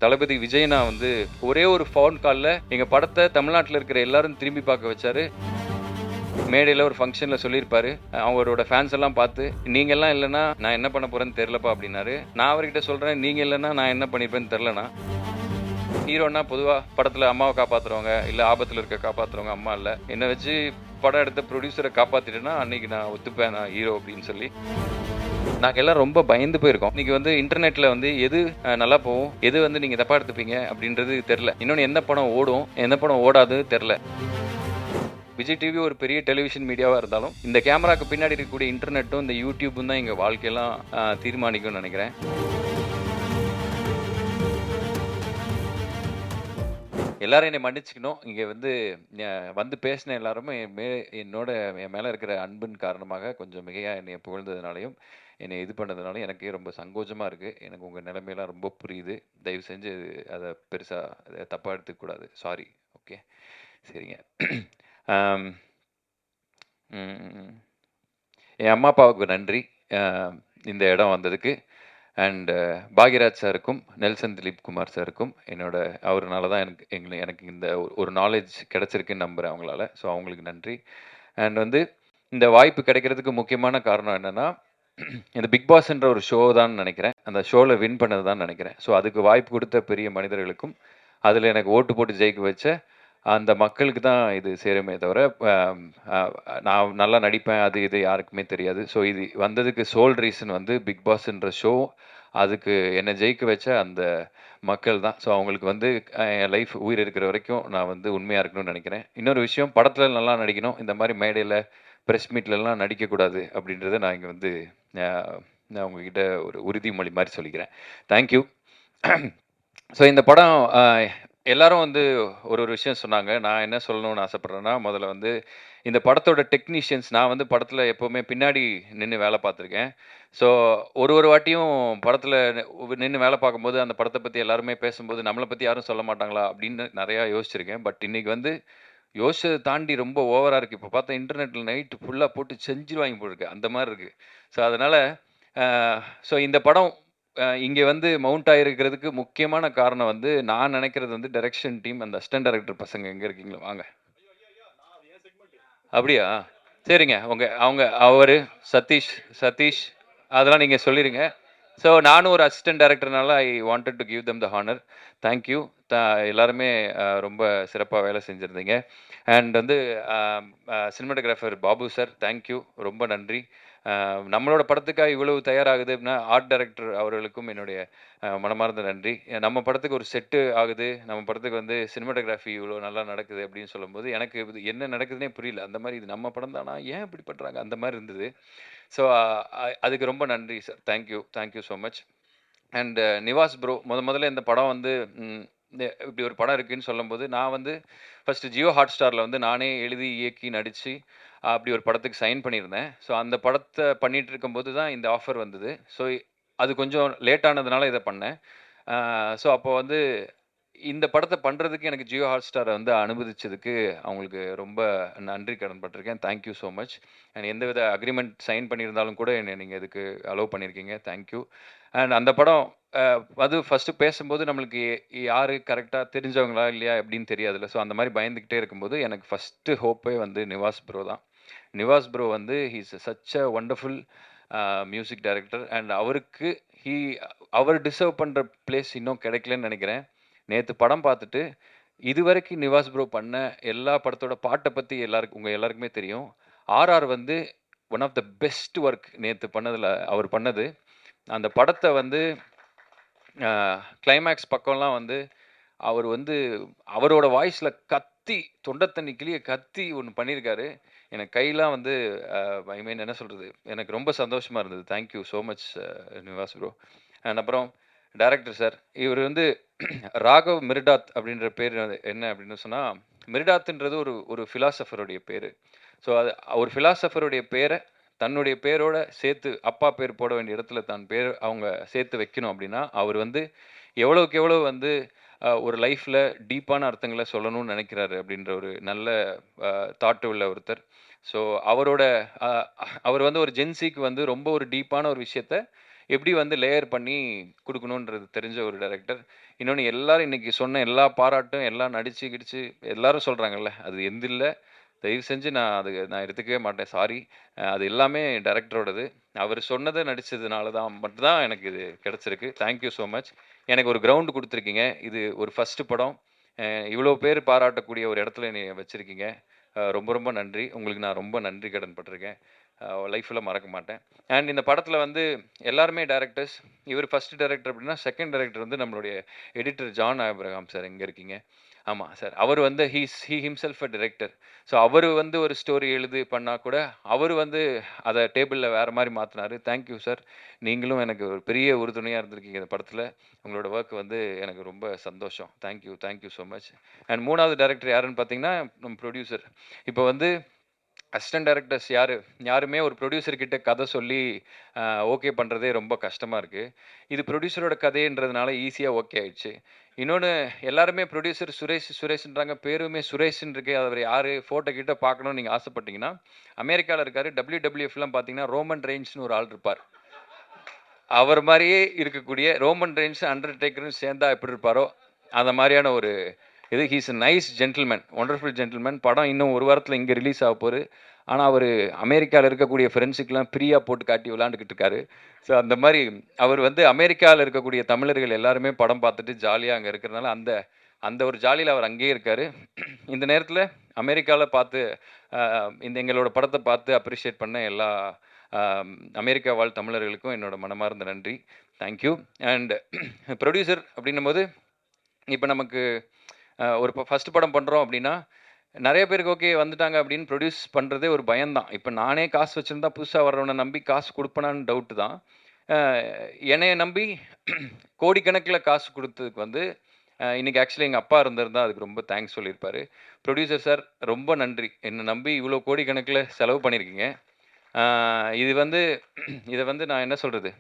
தளபதி விஜய் நான் வந்து ஒரே ஒரு ஃபோன் காலில் எங்கள் படத்தை தமிழ்நாட்டில் இருக்கிற எல்லாரும் திரும்பி பார்க்க வச்சாரு. மேடையில் ஒரு ஃபங்க்ஷனில் சொல்லியிருப்பாரு, அவரோட ஃபேன்ஸ் எல்லாம் பார்த்து நீங்கள் எல்லாம் இல்லைன்னா நான் என்ன பண்ண போகிறேன்னு தெரிலப்பா அப்படின்னாரு. நான் அவர்கிட்ட சொல்கிறேன், நீங்கள் இல்லைன்னா நான் என்ன பண்ணியிருப்பேன்னு தெரிலண்ணா. ஹீரோன்னா பொதுவாக படத்தில் அம்மாவை காப்பாற்றுறவங்க, இல்லை ஆபத்தில் இருக்க காப்பாற்றுறவங்க அம்மா இல்லை. என்னை வச்சு படம் எடுத்த ப்ரொடியூசரை காப்பாற்றிட்டேன்னா அன்றைக்கி நான் ஒத்துப்பேன் நான் ஹீரோ அப்படின்னு சொல்லி. நாங்கள் எல்லாம் ரொம்ப பயந்து போயிருக்கோம். இன்னைக்கு வந்து இன்டர்நெட்ல வந்து எது நல்லா போகும், எது வந்து நீங்க தப்பா எடுத்துப்பீங்க அப்படின்றது தெரில. இன்னொன்று எந்த படம் ஓடும், எந்த படம் ஓடாது தெரில. விஜய் டிவி ஒரு பெரிய டெலிவிஷன் மீடியாவாக இருந்தாலும் இந்த கேமராக்கு பின்னாடி இருக்கக்கூடிய இன்டர்நெட்டும் இந்த யூடியூப்பும் தான் எங்கள் வாழ்க்கையெல்லாம் தீர்மானிக்கும்னு நினைக்கிறேன். எல்லாரும் என்னை மன்னிச்சுக்கணும். இங்கே வந்து பேசின எல்லாருமே என்னோட என் மேலே இருக்கிற அன்பின் காரணமாக கொஞ்சம் மிகையாக என்னை புகழ்ந்ததுனாலையும் என்னை இது பண்ணதுனால எனக்கே ரொம்ப சங்கோஜமாக இருக்குது. எனக்கு உங்கள் நிலைமையெல்லாம் ரொம்ப புரியுது. தயவு செஞ்சு அதை பெருசாக தப்பாக எடுத்துக்கூடாது. சாரி. ஓகே, சரிங்க. என் அம்மா அப்பாவுக்கு நன்றி இந்த இடம் வந்ததுக்கு. அண்ட் பாக்யராஜ் சாருக்கும் நெல்சன் திலீப் குமார் சாருக்கும் அவர்னால தான் எனக்கு இந்த ஒரு நாலேஜ் கிடச்சிருக்குன்னு நம்புகிறேன் அவங்களால. ஸோ அவங்களுக்கு நன்றி. அண்ட் இந்த வாய்ப்பு கிடைக்கிறதுக்கு முக்கியமான காரணம் என்னென்னா, இந்த பிக் பாஸ்ன்ற ஒரு ஷோ தான் நினைக்கிறேன். அந்த ஷோவில் வின் பண்ணது தான் நினைக்கிறேன். ஸோ அதுக்கு வாய்ப்பு கொடுத்த பெரிய மனிதர்களுக்கும் அதில் எனக்கு ஓட்டு போட்டு ஜெயிக்க வச்ச அந்த மக்களுக்கு தான் இது சேருமே தவிர, நான் நல்லா நடிப்பேன் அது இது யாருக்குமே தெரியாது. ஸோ இது வந்ததுக்கு சோல் ரீசன் பிக் பாஸ்ன்ற ஷோ, அதுக்கு என்னை ஜெயிக்க வச்ச அந்த மக்கள் தான். ஸோ அவங்களுக்கு என் லைஃப் உயிர் இருக்கிற வரைக்கும் நான் உண்மையாக இருக்கணும்னு நினைக்கிறேன். இன்னொரு விஷயம், படத்தில் நல்லா நடிக்கணும். இந்த மாதிரி மேடையில் ப்ரெஸ் மீட்லலாம் நடிக்கக்கூடாது அப்படின்றத நான் இங்கே நான் உங்ககிட்ட ஒரு உறுதிமொழி மாதிரி சொல்லிக்கிறேன். தேங்க்யூ. ஸோ இந்த படம் எல்லாரும் ஒரு ஒரு விஷயம் சொன்னாங்க. நான் என்ன சொல்லணும்னு ஆசைப்பட்றேன்னா, முதல்ல இந்த படத்தோட டெக்னீஷியன்ஸ், நான் படத்தில் எப்போவுமே பின்னாடி நின்று வேலை பார்த்துருக்கேன். ஸோ ஒரு ஒரு வாட்டியும் படத்தில் நின்று வேலை பார்க்கும்போது அந்த படத்தை பற்றி எல்லாருமே பேசும்போது நம்மளை பற்றி யாரும் சொல்ல மாட்டாங்களா அப்படின்னு நிறையா யோசிச்சிருக்கேன். பட் இன்றைக்கி யோசிச்சதை தாண்டி ரொம்ப ஓவராக இருக்குது. இப்போ பார்த்தா இன்டர்நெட்டில் நைட்டு ஃபுல்லாக போட்டு செஞ்சுருவாங்க போட்டிருக்கு, அந்த மாதிரி இருக்குது. ஸோ அதனால் இந்த படம் இங்கே மவுண்ட் ஆகிருக்கிறதுக்கு முக்கியமான காரணம் நான் நினைக்கிறது டைரக்ஷன் டீம், அந்த அசிஸ்டன்ட் டைரக்டர் பசங்க எங்கே இருக்கீங்களோ வாங்க. அப்படியா? சரிங்க. அவர் சதீஷ் அதெல்லாம் நீங்கள் சொல்லிடுங்க. ஸோ நானும் ஒரு அசிஸ்டன்ட் டைரக்டர்னால I wanted to give them the honour. Thank you. எல்லாருமே ரொம்ப சிறப்பாக வேலை செஞ்சுருந்தீங்க. And cinematographer Babu sir, thank you, ரொம்ப நன்றி. நம்மளோட படத்துக்காக இவ்வளவு தயாராகுது அப்படின்னா ஆர்ட் டைரக்டர் அவர்களுக்கும் என்னுடைய மனமார்ந்த நன்றி. நம்ம படத்துக்கு ஒரு செட்டு ஆகுது, நம்ம படத்துக்கு சினிமாட்டோகிராஃபி இவ்வளோ நல்லா நடக்குது அப்படின்னு சொல்லும்போது எனக்கு இது என்ன நடக்குதுன்னே புரியல. அந்த மாதிரி இது நம்ம படம் தானா, ஏன் இப்படி பண்ணுறாங்க, அந்த மாதிரி இருந்தது. ஸோ அதுக்கு ரொம்ப நன்றி sir. Thank you so much. And Nivas bro, முதல்ல இந்த படம் இப்படி ஒரு படம் இருக்குதுன்னு சொல்லும்போது நான் ஃபஸ்ட்டு ஜியோ ஹாட் ஸ்டாரில் நானே எழுதி இயக்கி நடித்து அப்படி ஒரு படத்துக்கு சைன் பண்ணியிருந்தேன். ஸோ அந்த படத்தை பண்ணிகிட்டு இருக்கும்போது தான் இந்த ஆஃபர் வந்தது. ஸோ அது கொஞ்சம் லேட் ஆனதுனால இதை பண்ணேன். ஸோ அப்போ இந்த படத்தை பண்ணுறதுக்கு எனக்கு ஜியோ ஹாட் ஸ்டாரை அனுமதிச்சதுக்கு அவங்களுக்கு ரொம்ப நன்றி கடன் பட்டிருக்கேன். Thank you so much. அண்ட் எந்தவித அக்ரிமெண்ட் சைன் பண்ணியிருந்தாலும் கூட என்னை நீங்கள் இதுக்கு அலோவ் பண்ணியிருக்கீங்க. தேங்க்யூ. அண்ட் அந்த படம் ஃபஸ்ட்டு பேசும்போது நம்மளுக்கு யார் கரெக்டாக தெரிஞ்சவங்களா இல்லையா அப்படின்னு தெரியாதுல்ல. ஸோ அந்த மாதிரி பயந்துக்கிட்டே இருக்கும்போது எனக்கு ஃபஸ்ட்டு ஹோப்பே நிவாஸ் ப்ரோ தான். Nivas bro he's such a wonderful music director. And அவர் டிசர்வ் பண்ணுற பிளேஸ் இன்னும் கிடைக்கலன்னு நினைக்கிறேன். நேற்று படம் பார்த்துட்டு இதுவரைக்கும் நிவாஸ் ப்ரோ பண்ண எல்லா படத்தோட பாட்டை பற்றி உங்கள் எல்லாருக்குமே தெரியும். RR one of the best work நேற்று பண்ணதில் அவர் பண்ணது. அந்த படத்தை கிளைமேக்ஸ் பக்கம்லாம் அவர் அவரோட வாய்ஸில் கத்தி தொண்டை தண்ணி கிளிய கத்தி ஒன்று பண்ணியிருக்காரு. எனக்கு கையெல்லாம் ஐ மீன் என்ன சொல்கிறது, எனக்கு ரொம்ப சந்தோஷமாக இருந்தது. Thank you so much Nivas bro. And அப்புறம் டைரக்டர் சார், இவர் ராகவ் மிர்டாத் அப்படின்ற பேர் என்ன அப்படின்னு சொன்னால், மிர்டாத்ன்றது ஒரு ஃபிலாசபருடைய பேர். ஸோ அது ஒரு ஃபிலாசபருடைய பேரை தன்னுடைய பேரோட சேர்த்து அப்பா பேர் போட வேண்டிய இடத்துல அவங்க சேர்த்து வைக்கணும் அப்படின்னா அவர் எவ்வளோக்கு எவ்வளோ ஒரு லைஃப்பில் டீப்பான அர்த்தங்களை சொல்லணும்னு நினைக்கிறாரு அப்படின்ற ஒரு நல்ல தாட்டு உள்ள ஒருத்தர். ஸோ அவர் ஒரு ஜென்சிக்கு ரொம்ப ஒரு டீப்பான ஒரு விஷயத்த எப்படி வந்து லேயர் பண்ணி குடுக்கணுன்றது தெரிஞ்ச ஒரு டைரக்டர். இன்னொன்னு எல்லாரும் இன்னைக்கு சொன்ன எல்லா பாராட்டும், எல்லாம் நடிச்சு கிடிச்சு எல்லாரும் சொல்றாங்கல்ல, அது எந்தில்ல. தயவு செஞ்சு நான் எடுத்துக்கவே மாட்டேன். சாரி. அது எல்லாமே டைரக்டரோடது. அவரு சொன்னத நடிச்சதுனால தான் மட்டும் தான் எனக்கு இது கிடைச்சிருக்கு. Thank you so much. எனக்கு ஒரு கிரவுண்ட் குடுத்துருக்கீங்க. இது ஒரு ஃபர்ஸ்ட் படம். இவ்வளோ பேர் பாராட்டக்கூடிய ஒரு இடத்துல என்னைய வச்சிருக்கீங்க. ரொம்ப ரொம்ப நன்றி. உங்களுக்கு நான் ரொம்ப நன்றி கடன் பட்டுருக்கேன். லைஃப்ல மறக்க மாட்டேன். அண்ட் இந்த படத்துல வந்து எல்லாருமே டைரக்டர்ஸ். இவர் ஃபர்ஸ்ட் டைரக்டர் அப்படின்னா, செகண்ட் டைரக்டர் வந்து நம்மளுடைய எடிட்டர் ஜான் ஆபிரகாம் சார். எங்க இருக்கீங்க? ஆமா சார். அவர் வந்து he himself a director. So அவரு வந்து ஒரு ஸ்டோரி எழுதி பண்ணா கூட, அவரு வந்து அத டேபிள்ல வேற மாரி மாத்துனாரு. Thank you sir. நீங்களும் எனக்கு ஒரு பெரிய உறுதுணையா இருந்திருக்கீங்க இந்த படத்துல. உங்களோட வொர்க் வந்து எனக்கு ரொம்ப சந்தோஷம். Thank you so much. And 3வது டைரக்டர் யாருன்னு பார்த்தீங்கன்னா, நம்ம ப்ரொடியூசர். இப்போ வந்து அசிஸ்டன்ட் டைரக்டர்ஸ் யாருமே ஒரு ப்ரொடியூசர் கிட்ட கதை சொல்லி ஓகே பண்ணுறதே ரொம்ப கஷ்டமாக இருக்குது. இது ப்ரொடியூசரோட கதைன்றதுனால ஈஸியாக ஓகே ஆயிடுச்சு. இன்னொன்று, எல்லாருமே ப்ரொடியூசர் சுரேஷ்ன்றாங்க. பேருமே சுரேஷ்ன்னு இருக்கு. அவர் யார், ஃபோட்டோ கிட்ட பார்க்கணும்னு நீங்கள் ஆசைப்பட்டீங்கன்னா, அமெரிக்காவில் இருக்காரு. WWFலாம் பார்த்தீங்கன்னா ரோமன் ரெயின்ஸ்னு ஒரு ஆள் இருப்பார். அவர் மாதிரியே இருக்கக்கூடிய ரோமன் ரெயின்ஸ் அண்டர்டேக்கரும் சேர்ந்தா எப்படி இருப்பாரோ அந்த மாதிரியான ஒரு இது. He's nice gentleman, wonderful gentleman. படம் இன்னும் ஒரு வாரத்தில் இங்கே ரிலீஸ் ஆக போகுது. ஆனால் அவர் அமெரிக்காவில் இருக்கக்கூடிய ஃப்ரெண்ட்ஸுக்கெலாம் ஃப்ரீயாக போட்டு காட்டி விளாண்டுக்கிட்டு இருக்காரு. ஸோ அந்த மாதிரி அவர் வந்து அமெரிக்காவில் இருக்கக்கூடிய தமிழர்கள் எல்லாருமே படம் பார்த்துட்டு ஜாலியாக அங்கே இருக்கிறனால அந்த அந்த ஒரு ஜாலியில் அவர் அங்கேயே இருக்கார். இந்த நேரத்தில் அமெரிக்காவில் பார்த்து இந்த எங்களோட படத்தை பார்த்து அப்ரிஷியேட் பண்ண எல்லா அமெரிக்கா வாழ் தமிழர்களுக்கும் என்னோட மனமார்ந்த நன்றி. தேங்க்யூ. அண்ட் ப்ரொடியூசர் அப்படின்னும் போது, இப்போ நமக்கு ஒரு ஃபர்ஸ்ட் படம் பண்ணுறோம் அப்படின்னா, நிறைய பேருக்கு ஓகே வந்துட்டாங்க அப்படின்னு ப்ரொடியூஸ் பண்ணுறதே ஒரு பயம்தான். இப்போ நானே காசு வச்சுருந்தா புதுசாக வர்றவனை நம்பி காசு கொடுப்பனான்னு டவுட்டு தான். என்னைய நம்பி கோடிக்கணக்கில் காசு கொடுத்ததுக்கு வந்து இன்னைக்கு ஆக்சுவலி எங்கள் அப்பா இருந்திருந்தா அதுக்கு ரொம்ப தேங்க்ஸ் சொல்லியிருப்பாரு. ப்ரொடியூசர் சார், ரொம்ப நன்றி. என்னை நம்பி இவ்வளோ கோடிக்கணக்கில் செலவு பண்ணியிருக்கீங்க. இது வந்து இதை வந்து நான் என்ன சொல்கிறது,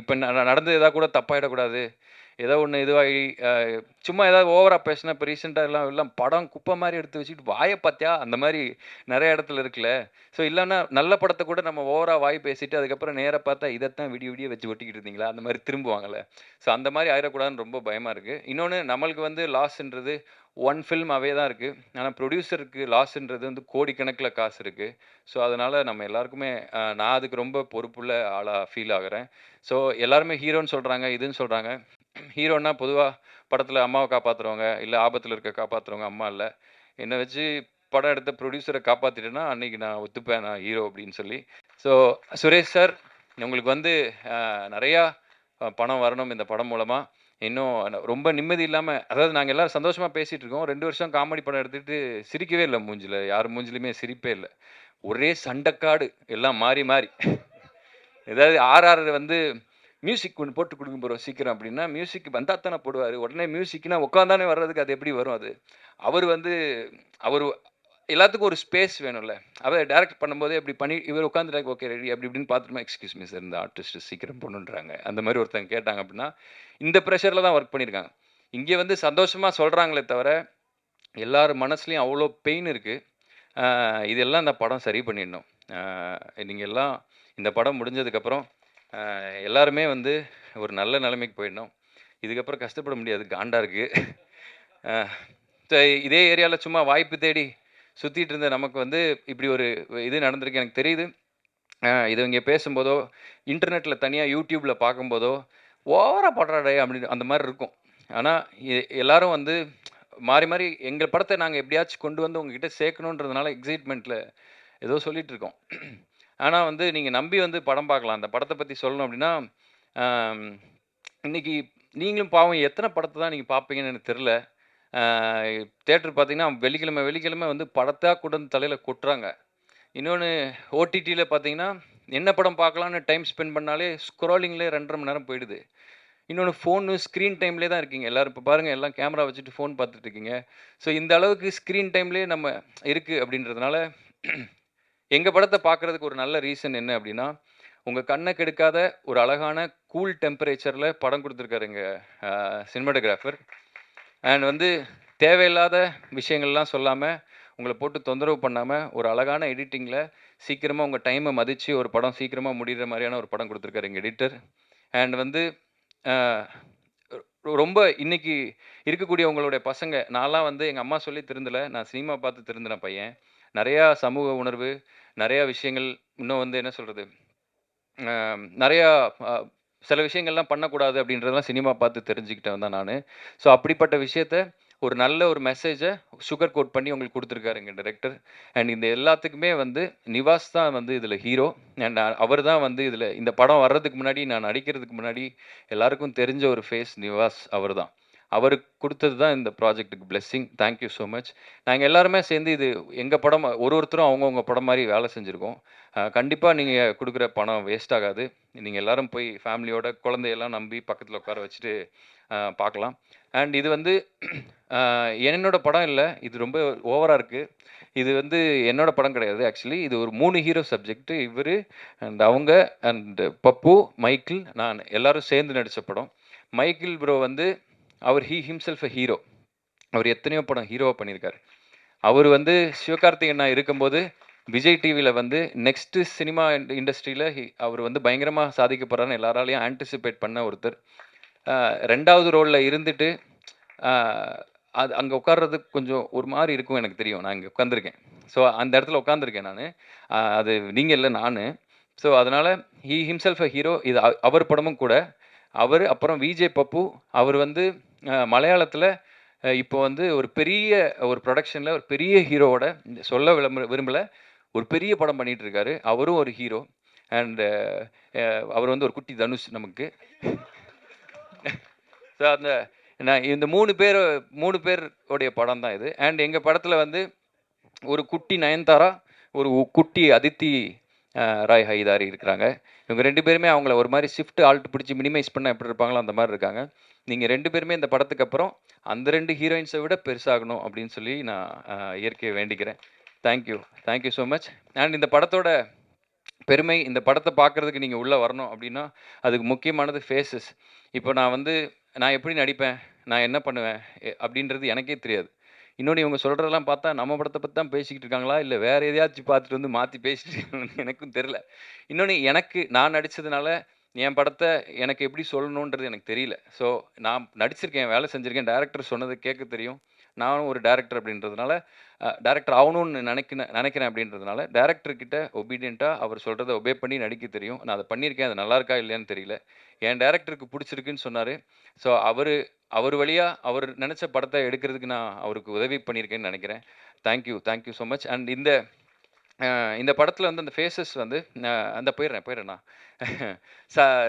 இப்போ நடந்தது எதாவது கூட தப்பாயிடக்கூடாது. ஏதோ ஒன்று இதுவாகி சும்மா ஏதாவது ஓவராக பேசினா, இப்போ ரீசெண்டாக எல்லாம் படம் குப்பை மாதிரி எடுத்து வச்சுட்டு வாயை பார்த்தியா அந்த மாதிரி நிறைய இடத்துல இருக்குல்ல. ஸோ இல்லைன்னா நல்ல படத்தை கூட நம்ம ஓவராக வாய் பேசிட்டு அதுக்கப்புறம் நேராக பார்த்தா இதைத்தான் விடிய விடிய வச்சு ஒட்டிக்கிட்டு இருந்தீங்களா அந்த மாதிரி திரும்புவாங்கல்ல. ஸோ அந்த மாதிரி ஆயிடக்கூடாதுன்னு ரொம்ப பயமாக இருக்குது. இன்னொன்று, நம்மளுக்கு வந்து லாஸ்ன்றது ஒன் ஃபில்ம் அவே தான் இருக்குது. ஆனால் ப்ரொடியூசருக்கு லாஸ்ன்றது வந்து கோடிக்கணக்கில் காசு இருக்குது. ஸோ அதனால் நம்ம எல்லாருக்குமே நான் அதுக்கு ரொம்ப பொறுப்புள்ள ஆளாக ஃபீல் ஆகுறேன். ஸோ எல்லாருமே ஹீரோன்னு சொல்கிறாங்க, இதுன்னு சொல்கிறாங்க. ஹீரோன்னா பொதுவாக படத்தில் அம்மாவை காப்பாற்றுறவங்க, இல்லை ஆபத்தில் இருக்க காப்பாற்றுறவங்க அம்மா இல்லை. என்னை வச்சு படம் எடுத்த ப்ரொடியூசரை காப்பாற்றிட்டேன்னா அன்றைக்கி நான் ஒத்துப்பேன் நான் ஹீரோ அப்படின்னு சொல்லி. ஸோ சுரேஷ் சார், உங்களுக்கு வந்து நிறையா பணம் வரணும் இந்த படம் மூலமாக. இன்னும் ரொம்ப நிம்மதி இல்லாமல், அதாவது நாங்கள் எல்லோரும் சந்தோஷமாக பேசிகிட்டு இருக்கோம். 2 வருஷம் காமெடி படம் எடுத்துகிட்டு சிரிக்கவே இல்லை. மூஞ்சில் யார் மூஞ்சிலுமே சிரிப்பே இல்லை. ஒரே சண்டைக்காடு எல்லாம் மாறி மாறி. ஏதாவது ஆர்ஆர் வந்து மியூசிக் ஒன்று போட்டு கொடுங்க ப்ரோ சீக்கிரம் அப்படின்னா, மியூசிக் வந்தால் தானே போடுவார். உடனே மியூசிக்னா உட்காந்தானே வர்றதுக்கு அது எப்படி வரும் அது? அவர் வந்து அவர் எல்லாத்துக்கும் ஒரு ஸ்பேஸ் வேணும்ல. அவர் டைரக்ட் பண்ணும்போதே அப்படி பண்ணி இவர் உட்காந்துட்டாங்க, ஓகே ரெடி அப்படி இப்படின்னு பார்த்துட்டு, எக்ஸ்கியூஸ் மீ சார், இந்த ஆர்டிஸ்ட் சீக்கிரம் பண்ணுன்றாங்க. அந்த மாதிரி ஒருத்தங்க கேட்டாங்க அப்படின்னா, இந்த ப்ரெஷரில் தான் ஒர்க் பண்ணியிருக்காங்க. இங்கே வந்து சந்தோஷமாக சொல்கிறாங்களே தவிர, எல்லார் மனசுலையும் அவ்வளோ பெயின் இருக்குது. இதெல்லாம் இந்த படம் சரி பண்ணிடணும். நீங்கள் எல்லாம் இந்த படம் முடிஞ்சதுக்கப்புறம் எல்லாருமே வந்து ஒரு நல்ல நிலைமைக்கு போயிடணும். இதுக்கப்புறம் கஷ்டப்பட முடியாது, காண்டா இருக்குது. இதே ஏரியாவில் சும்மா வாய்ப்பு தேடி சுற்றிட்டு இருந்த நமக்கு வந்து இப்படி ஒரு இது நடந்திருக்கு எனக்கு தெரியுது. இது இங்கே பேசும்போதோ, இன்டர்நெட்டில் தனியாக யூடியூப்பில் பார்க்கும்போதோ, ஓவராக படுறாடே அப்படின்னு அந்த மாதிரி இருக்கும். ஆனால் எல்லாரும் வந்து மாறி மாறி எங்கள் படத்தை நாங்கள் எப்படியாச்சும் கொண்டு வந்து உங்ககிட்ட சேர்க்கணுன்றதுனால எக்ஸைட்மெண்ட்டில் ஏதோ சொல்லிகிட்டு இருக்கோம். ஆனால் வந்து நீங்கள் நம்பி வந்து படம் பார்க்கலாம். அந்த படத்தை பற்றி சொல்லணும் அப்படின்னா, இன்றைக்கி நீங்களும் பாவம் எத்தனை படத்தை தான் நீங்கள் பார்ப்பீங்கன்னு எனக்கு தெரில. தேட்டர் பார்த்தீங்கன்னா வெள்ளிக்கிழமை வந்து படத்தாக கூட தலையில் கொட்டுறாங்க. இன்னொன்று, ஓடிடியில் பார்த்தீங்கன்னா என்ன படம் பார்க்கலான்னு டைம் ஸ்பெண்ட் பண்ணாலே ஸ்க்ரோலிங்லேயே 2.5 மணி நேரம் போயிடுது. இன்னொன்று, ஃபோனு ஸ்க்ரீன் டைம்லேயே தான் இருக்கீங்க எல்லோரும். இப்போ பாருங்கள், எல்லாம் கேமரா வச்சுட்டு ஃபோன் பார்த்துட்டு இருக்கீங்க. ஸோ இந்த அளவுக்கு ஸ்க்ரீன் டைம்லேயே நம்ம இருக்குது அப்படின்றதுனால, எங்கள் படத்தை பார்க்குறதுக்கு ஒரு நல்ல ரீசன் என்ன அப்படின்னா, உங்கள் கண்ணை கெடுக்காத ஒரு அழகான கூல் டெம்பரேச்சரில் படம் கொடுத்துருக்காரு எங்கள் சினிமாட்டோகிராஃபர். அண்ட் வந்து தேவையில்லாத விஷயங்கள்லாம் சொல்லாமல், உங்களை போட்டு தொந்தரவு பண்ணாமல், ஒரு அழகான எடிட்டிங்கில் சீக்கிரமாக உங்கள் டைமை மதித்து ஒரு படம் சீக்கிரமாக முடிகிற மாதிரியான ஒரு படம் கொடுத்துருக்காரு எங்கள் எடிட்டர். அண்ட் வந்து ரொம்ப இன்னைக்கு இருக்கக்கூடிய உங்களுடைய பசங்க, நான்லாம் வந்து எங்கள் அம்மா சொல்லி திருந்தல, நான் சினிமா பார்த்து திருந்தின பையன். நிறையா சமூக உணர்வு, நிறையா விஷயங்கள், இன்னும் வந்து என்ன சொல்கிறது, நிறையா சில விஷயங்கள்லாம் பண்ணக்கூடாது அப்படின்றதெல்லாம் சினிமா பார்த்து தெரிஞ்சுக்கிட்டவன் தான் நான். ஸோ அப்படிப்பட்ட விஷயத்த ஒரு நல்ல ஒரு மெசேஜை சுகர் கோட் பண்ணி உங்களுக்கு கொடுத்துருக்காரு எங்கள் டைரக்டர். அண்ட் இந்த எல்லாத்துக்குமே வந்து நிவாஸ் தான் வந்து இதில் ஹீரோ. அண்ட் அவர் தான் வந்து இதில் இந்த படம் வர்றதுக்கு முன்னாடி, நான் நடிக்கிறதுக்கு முன்னாடி எல்லாருக்கும் தெரிஞ்ச ஒரு ஃபேஸ் நிவாஸ் அவர் தான். அவருக்கு கொடுத்தது தான் இந்த ப்ராஜெக்ட்டுக்கு பிளெஸ்ஸிங். Thank you so much. நாங்கள் எல்லாருமே சேர்ந்து இது எங்கள் படம், ஒருத்தரும் அவங்கவுங்க படம் மாதிரி வேலை செஞ்சுருக்கோம். கண்டிப்பாக நீங்கள் கொடுக்குற பணம் வேஸ்ட் ஆகாது. நீங்கள் எல்லாரும் போய் ஃபேமிலியோட குழந்தையெல்லாம் நம்பி பக்கத்தில் உட்கார வச்சுட்டு பார்க்கலாம். அண்ட் இது வந்து என்னோட படம் இல்லை, இது ரொம்ப ஓவராக இருக்குது. இது வந்து என்னோட படம் கிடையாது ஆக்சுவலி. இது ஒரு 3 ஹீரோ சப்ஜெக்ட். இவர் அண்ட் அவங்க அண்ட் பப்பு, மைக்கிள், நான் எல்லாரும் சேர்ந்து நடித்த படம். மைக்கிள் ப்ரோ வந்து அவர் ஹிம்செல்ஃப் அ ஹீரோ. அவர் எத்தனையோ படம் ஹீரோவாக பண்ணியிருக்காரு. அவர் வந்து சிவகார்த்திகேயன் நான் இருக்கும்போது விஜய் டிவியில் வந்து நெக்ஸ்ட்டு சினிமா இண்டஸ்ட்ரியில் அவர் வந்து பயங்கரமாக சாதிக்க போகிறாருன்னு எல்லாராலையும் ஆன்டிசிபேட் பண்ண ஒருத்தர். 2வது ரோலில் இருந்துட்டு அது அங்கே உட்கார்றதுக்கு கொஞ்சம் ஒரு மாதிரி இருக்கும், எனக்கு தெரியும். நான் இங்கே உட்காந்துருக்கேன். ஸோ அந்த இடத்துல உட்காந்துருக்கேன் நான். அது நீங்கள் இல்லை, நான். ஸோ அதனால் ஹிம்செல்ஃப் அ ஹீரோ. இது அவர் படமும் கூட. அவர் அப்புறம் விஜே பப்பு, அவர் வந்து மலையாளத்தில் இப்போ வந்து ஒரு பெரிய ஒரு ப்ரொடக்ஷனில் ஒரு பெரிய ஹீரோவோட, சொல்ல விரும்பல, ஒரு பெரிய படம் பண்ணிட்டு இருக்காரு. அவரும் ஒரு ஹீரோ. அண்ட் அவர் வந்து ஒரு குட்டி தனுஷ் நமக்கு. ஸோ அந்த நான் இந்த 3 பேர் உடைய படம் தான் இது. அண்ட் எங்கள் படத்தில் வந்து ஒரு குட்டி நயன்தாரா, ஒரு குட்டி அதித்தி ராய் ஹைதாரி இருக்கிறாங்க. இவங்க 2 பேருமே அவங்கள ஒரு மாதிரி ஷிஃப்ட் ஆல்ட் பிடிச்சி மினிமைஸ் பண்ண எப்படி இருப்பாங்களோ அந்த மாதிரி இருக்காங்க. நீங்கள் 2 பேருமே இந்த படத்துக்கு அப்புறம் அந்த 2 ஹீரோயின்ஸை விட பெருசாகணும் அப்படின்னு சொல்லி நான் இயற்கையை வேண்டிக்கிறேன். Thank you, thank you so much. And இந்த படத்தோட பெருமை, இந்த படத்தை பார்க்குறதுக்கு நீங்கள் உள்ளே வரணும் அப்படின்னா அதுக்கு முக்கியமானது ஃபேஸஸ். இப்போ நான் எப்படி நடிப்பேன், நான் என்ன பண்ணுவேன் அப்படின்றது எனக்கே தெரியாது. இன்னொன்று, இவங்க சொல்கிறதெல்லாம் பார்த்தா நம்ம படத்தை பற்றி தான் பேசிக்கிட்டு இருக்காங்களா, இல்லை வேறு எதையாச்சும் பார்த்துட்டு வந்து மாற்றி பேசிட்டு இருக்காங்கன்னு எனக்கும் தெரில. இன்னொன்று, நான் நடித்ததுனால என் படத்தை எனக்கு எப்படி சொல்லணுன்றது எனக்கு தெரியல. ஸோ நான் நடிச்சிருக்கேன், வேலை செஞ்சுருக்கேன், டேரக்டர் சொன்னது கேட்க தெரியும். நானும் ஒரு டேரக்டர் அப்படின்றதுனால, டேரக்டர் ஆகணும்னு நினைக்கிறேன் அப்படின்றதுனால, டேரக்டர்கிட்ட ஒபீடியண்ட்டாக அவர் சொல்கிறத ஒபே பண்ணி நடிக்க தெரியும். நான் அதை பண்ணியிருக்கேன். அது நல்லா இருக்கா இல்லையான்னு தெரியல. என் டேரக்டருக்கு பிடிச்சிருக்குன்னு சொன்னார். ஸோ அவர் வழியாக அவர் நினச்ச படத்தை எடுக்கிறதுக்கு நான் அவருக்கு உதவி பண்ணியிருக்கேன்னு நினைக்கிறேன். Thank you, thank you so much. And இந்த படத்தில் வந்து அந்த ஃபேஸஸ் வந்து அந்த போயிடுறேண்ணா.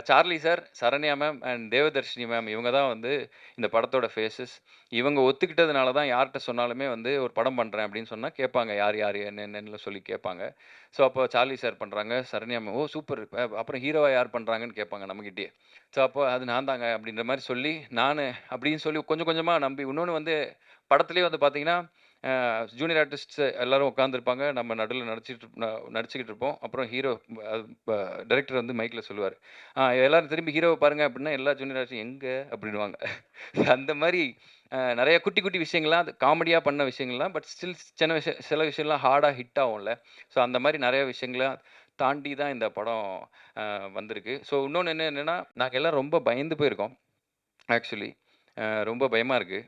Charlie sir, Saranya ma'am and Devadarshini ma'am, இவங்க தான் வந்து இந்த படத்தோட ஃபேஸஸ். இவங்க ஒத்துக்கிட்டதுனால தான் யார்கிட்ட சொன்னாலுமே வந்து ஒரு படம் பண்ணுறேன் அப்படின்னு சொன்னால் கேட்பாங்க, யார் யார் என்னென்னு சொல்லி கேட்பாங்க. ஸோ அப்போ சார்லி சார் பண்ணுறாங்க, சரண்யா மேம் ஓ சூப்பர், அப்புறம் ஹீரோவாக யார் பண்ணுறாங்கன்னு கேட்பாங்க நம்மகிட்டே. ஸோ அப்போ அது நான் தாங்க அப்படின்ற மாதிரி சொல்லி, நான் அப்படின்னு சொல்லி கொஞ்சம் கொஞ்சமாக நம்பி, இன்னொன்று வந்து படத்துலேயே வந்து பார்த்தீங்கன்னா ஜூனியர் ஆர்டிஸ்ட்ஸ் எல்லாரும் உட்காந்துருப்பாங்க, நம்ம நடுவில் நடிச்சுக்கிட்டு இருப்போம். அப்புறம் ஹீரோ டைரக்டர் வந்து மைக்கில் சொல்லுவார், எல்லாரும் திரும்பி ஹீரோவை பாருங்க அப்படின்னா எல்லா ஜூனியர் ஆர்டிஸ்ட் எங்கே அப்படின்வாங்க. அந்த மாதிரி நிறைய குட்டி குட்டி விஷயங்கள்லாம், அது காமெடியாக பண்ண விஷயங்கள்லாம், பட் ஸ்டில் சில விஷயம்லாம் ஹார்டாக ஹிட் ஆகும்ல. ஸோ அந்த மாதிரி நிறைய விஷயங்களாம் தாண்டி தான் இந்த படம் வந்திருக்கு. ஸோ இன்னொன்று என்னென்னா, நாங்கள் எல்லாம் ரொம்ப பயந்து போயிருக்கோம் ஆக்சுவலி. ரொம்ப பயமாக இருக்குது.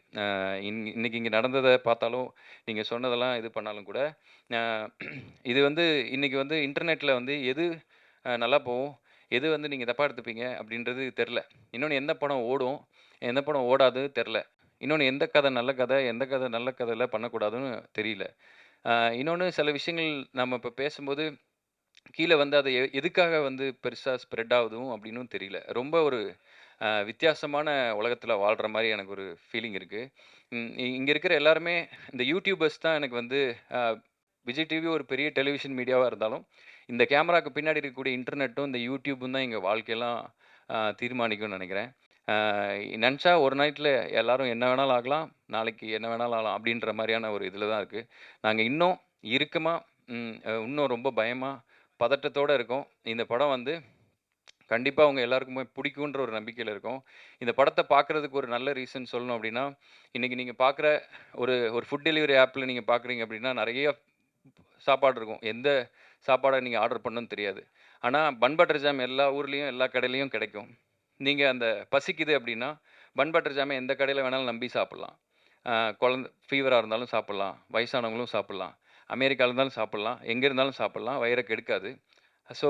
இன்னைக்கு இங்கே நடந்ததை பார்த்தாலும், நீங்கள் சொன்னதெல்லாம் இது பண்ணாலும் கூட, இது வந்து இன்னைக்கு வந்து இன்டர்நெட்டில் வந்து எது நல்லா போகும், எது வந்து நீங்கள் தப்பாக எடுத்துப்பீங்க அப்படின்றது தெரில. இன்னொன்று, எந்த படம் ஓடும், எந்த படம் ஓடாது தெரில. இன்னொன்று, எந்த கதை நல்ல கதை, எந்த கதை நல்ல கதையில் பண்ணக்கூடாதுன்னு தெரியல. இன்னொன்று, சில விஷயங்கள் நம்ம இப்போ பேசும்போது கீழே வந்து அதை எதுக்காக வந்து பெருசாக ஸ்ப்ரெட் ஆகுதும் அப்படின்னும் தெரியல. ரொம்ப ஒரு வித்தியாசமான உலகத்தில் வாழ்கிற மாதிரி எனக்கு ஒரு ஃபீலிங் இருக்குது. இங்கே இருக்கிற எல்லாருமே இந்த யூடியூபர்ஸ் தான் எனக்கு வந்து விஜய் டிவி ஒரு பெரிய டெலிவிஷன் மீடியாவாக இருந்தாலும், இந்த கேமராவுக்கு பின்னாடி இருக்கக்கூடிய இன்டர்நெட்டும் இந்த யூடியூப்பும் தான் எங்கள் வாழ்க்கையெல்லாம் தீர்மானிக்கும்னு நினைக்கிறேன். நினச்சா ஒரு நைட்டில் எல்லாரும் என்ன வேணாலும் ஆகலாம், நாளைக்கு என்ன வேணாலும் ஆகலாம் அப்படின்ற மாதிரியான ஒரு இதில் தான் இருக்குது. நாங்கள் இன்னும் இறுக்கமாக, இன்னும் ரொம்ப பயமாக, பதட்டத்தோடு இருக்கோம். இந்த படம் வந்து கண்டிப்பாக அவங்க எல்லாருக்குமே பிடிக்குன்ற ஒரு நம்பிக்கையில் இருக்கோம். இந்த படத்தை பார்க்குறதுக்கு ஒரு நல்ல ரீசன் சொல்லணும் அப்படின்னா, இன்றைக்கி நீங்கள் பார்க்குற ஒரு ஒரு ஃபுட் டெலிவரி ஆப்பில் நீங்கள் பார்க்குறீங்க அப்படின்னா, நிறைய சாப்பாடு இருக்கும். எந்த சாப்பாடை நீங்கள் ஆர்டர் பண்ணணும்னு தெரியாது. ஆனால் பன் பட்டர் ஜாம் எல்லா ஊர்லேயும் எல்லா கடையிலையும் கிடைக்கும். நீங்கள் அந்த பசிக்குது அப்படின்னா பன் பட்டர் ஜாமை எந்த கடையில் வேணாலும் நம்பி சாப்பிட்லாம். குழந்த ஃபீவராக இருந்தாலும் சாப்பிட்லாம், வயசானவங்களும் சாப்பிட்லாம், அமெரிக்காவில் இருந்தாலும் சாப்பிட்லாம், எங்கே இருந்தாலும் சாப்பிட்லாம், வயிறை கெடுக்காது. ஸோ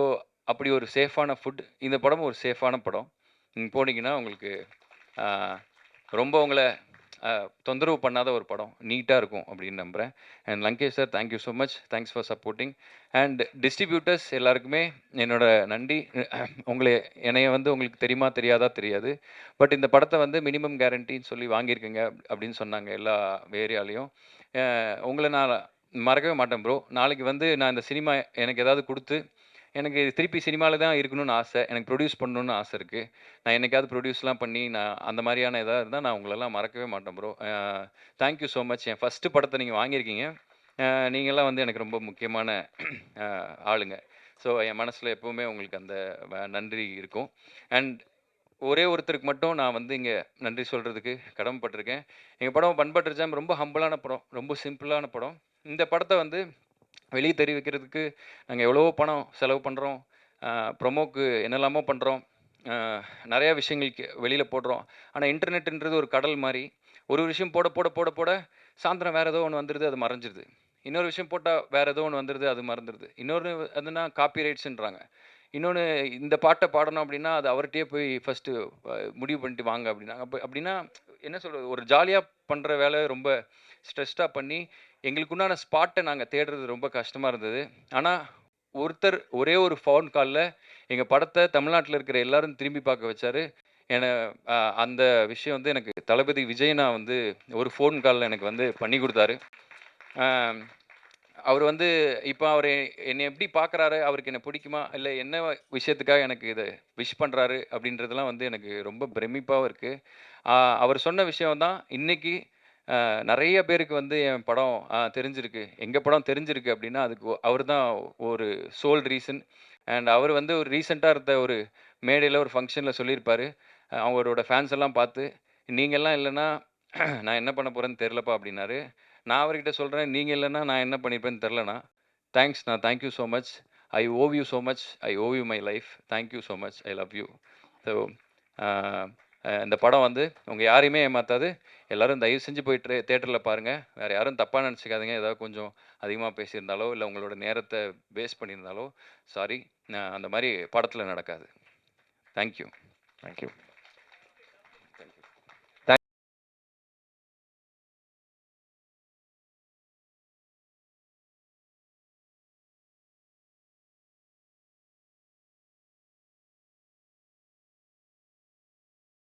அப்படி ஒரு சேஃபான ஃபுட். இந்த படமும் ஒரு சேஃபான படம். நீங்க போனீங்கன்னா உங்களுக்கு ஆ ரொம்ப உங்கள தொந்தரவு பண்ணாத ஒரு படம். நீட்டா இருக்கும் அப்படின்னு நம்புறேன். And Lankesh sir, thank you so much. Thanks for supporting. And distributors எல்லாருக்குமே என்னோட நன்றி. உங்கள என்னைய வந்து உங்களுக்கு தெரியுமா தெரியாதா தெரியாது. பட் இந்த படத்த வந்து மினிமம் கேரண்டின்னு சொல்லி வாங்கியிருக்கீங்க அப்படின்னு சொன்னாங்க எல்லா ஏரியாலயும். உங்கள நான் மறக்கவே மாட்டேன் ப்ரோ. நாளைக்கு வந்து நான் இந்த சினிமா எனக்கு ஏதாவது குடுத்து எனக்கு திருப்பி சினிமால தான் இருக்கணும்னு ஆசை. எனக்கு ப்ரொடியூஸ் பண்ணணும்னு ஆசை இருக்கு. நான் என்னைக்காவது ப்ரொடியூஸ்லாம் பண்ணி, நான் அந்த மாரியான இதா இருந்தா, நான் உங்களெல்லாம் மறக்கவே மாட்டேன் bro. Thank you so much. N first படத்த நீங்க வாங்கியிருக்கீங்க. நீங்கலாம் வந்து எனக்கு ரொம்ப முக்கியமான அ ஆளுங்க. ஸோ, என் மனசுல எப்பவுமே உங்களுக்கு அந்த நன்றி இருக்கும். அண்ட் ஒரே ஒருத்தருக்கு மட்டும் நான் வந்து இங்க நன்றி சொல்றதுக்கு கடமைப்பட்டுருக்கேன். எங்க படம் பன் பட்டர் ஜாம் ரொம்ப ஹம்பிளான படம். ரொம்ப சிம்பிளான படம். இந்த படத்த வந்து வெளிய தெரிவிக்கிறதுக்கு நாங்க எவ்வளவோ பணம் செலவு பண்றோம். ப்ரொமோக்கு என்னெல்லாமோ பண்றோம். அ நெறைய விஷயங்களுக்கு வெளியில போடுறோம். ஆனா இன்டர்நெட்ன்றது ஒரு கடல் மாரி. ஒரு விஷயம் போட, போட, போட, போட சாயந்தரம் வேற ஏதோ ஒண்ணு வந்துருது, அது மறைஞ்சிருது. இன்னொரு விஷயம் போட்டா வேற ஏதோ ஒண்ணு வந்துருது, அது மறந்துருது. இன்னொன்னு அதுன்னா காப்பி ரைட்ஸ்ன்றாங்க. இன்னொன்னு இந்த பாட்ட பாடணும் அப்டின்னா, அது அவர்ட்டயே போய் ஃபர்ஸ்ட்டு முடிவு பண்ணிட்டு வாங்க அப்டின்னாங்க. அப்டின்னா என்ன சொல்றது? ஒரு ஜாலியா பண்ற வேல ரொம்ப ஸ்ட்ரெஸ்டா பண்ணி, எங்களுக்கு உண்டான ஸ்பாட்ட நாங்க தேடுறது ரொம்ப கஷ்டமா இருந்தது. ஆனா, ஒருத்தர் ஒரே ஒரு ஃபோன் கால்ல எங்க படத்த தமிழ்நாட்டுல இருக்கிற எல்லாரும் திரும்பி பார்க்க வச்சாரு. என அந்த விஷயம் வந்து எனக்கு தளபதி விஜய்னா வந்து ஒரு ஃபோன் கால்ல எனக்கு வந்து பண்ணி குடுத்தாரு. அ அவரு வந்து இப்ப அவரு என்னைய எப்படி பார்க்குறாரு, அவருக்கு என்ன பிடிக்குமா? இல்ல என்ன விஷயத்துக்காக எனக்கு இத விஷ் பண்றாரு அப்படின்றதெல்லாம் வந்து எனக்கு ரொம்ப பிரமிப்பாவும் இருக்கு. அ அவர் சொன்ன விஷயம் தான் இன்னைக்கு நெறைய பேருக்கு வந்து என் படம் தெரிஞ்சிருக்கு. எங்க படம் தெரிஞ்சிருக்கு அப்படின்னா, அதுக்கு அவரு தான் ஒரு சோல் ரீசன். அண்ட் அவரு வந்து ஒரு ரீசென்ட்டா இருந்த ஒரு மேடையில ஒரு ஃபங்ஷன்ல சொல்லியிருப்பாரு. அவரோட ஃபேன்ஸ் எல்லாம் பார்த்து, "நீங்கலாம் இல்லன்னா நான் என்ன பண்ண போறேன்னு தெரியலப்பா" அப்படின்னாரு. நான் அவர்கிட்ட சொல்றேன், "நீங்க இல்லன்னா நான் என்ன பண்ணியிருப்பேன்னு தெரியலண்ணா. தேங்க்ஸ்ண்ணா. Thank you so much. I owe you so much. I owe you my life. Thank you so much. I love you." So uh இந்த படம் வந்து உங்க யாரையுமே ஏமாத்தாது. எல்லாரும் தயவு செஞ்சு போய் தியேட்டர்ல பாருங்க. வேற யாரும் தப்பா நெனச்சுக்காதீங்க. ஏதாவது கொஞ்சம் அதிகமா பேசியிருந்தாலோ, இல்ல உங்களோட நேரத்த வேஸ்ட் பண்ணியிருந்தாலோ, சாரி. அந்த மாரி படத்துல நடக்காது. Thank you. Thank you.